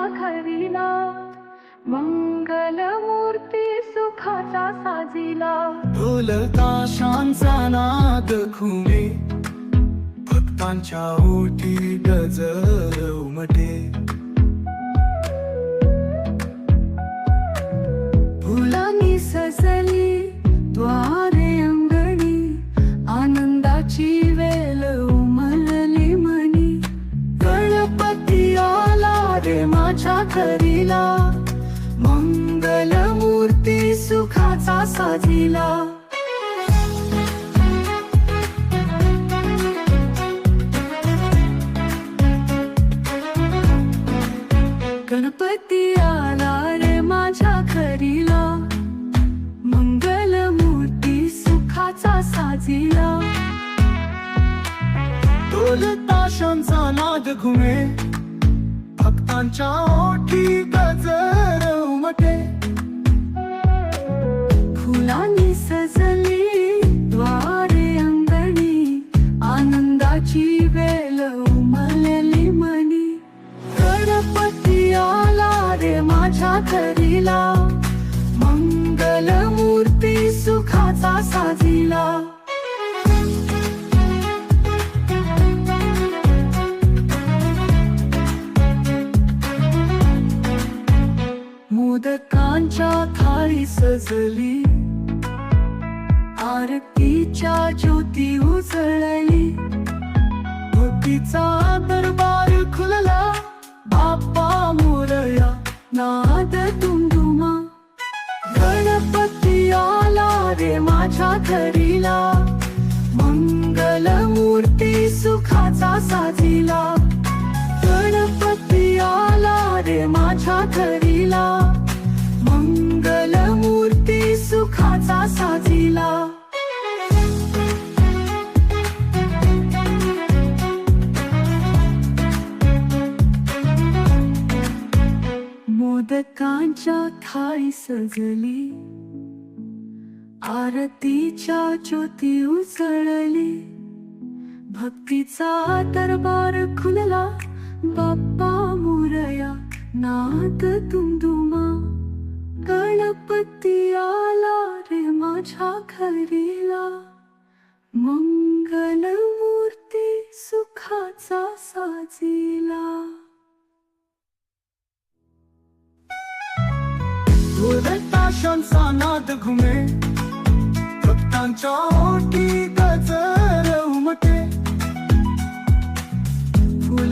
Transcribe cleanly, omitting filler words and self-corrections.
घरीला, मंगलमूर्ती सुखाचा साजिला. ढोल ताशांचा नाद घुमे, भक्तांच्या ओठी गजर उमटे. फुलांनी सजली द्वारे अंगणी, आनंदाची वेल उमलली मनी. गणपती आला रे माझ्या घरीला, मंगलमूर्ती सुखाचा साजिला. गणपती आला रे माझ्या घरीला, मंगलमूर्ती सुखाचा साजिला. ढोल ताशांचा नाद घुमे, भक्तांच्या ओठी गजर उमटे. फुलांनी सजली द्वारे अंगणी, आनंदाची वेल उमलली मनी. गणपती आला रे माझ्या घरीला, मंगलमूर्ती सुखाचा साजिला. मोदकांच्या थाळी सजली, आरतीच्या ज्योती उजळली. भक्तीचा दरबार खुलला, बाप्पा मोरया नाद तुंदुमा. गणपती आला रे माझ्या घरीला, मंगलमूर्ती सुखाचा साजिला. गणपती आला रे माझ्या घरीला, मंगलमूर्ती सुखाचा साजिला. मोदकांच्या थाळी सजली, आरतीच्या ज्योती उजळली. भक्तीचा दरबार खुलला, बाप्पा मोरया नाद तुंदुमा. गणपती आला रे माझ्या घरीला, मंगलमूर्ती सुखाचा साजिला. ढोल ताशांचा नाद घुमे, भक्तांच्या ओठी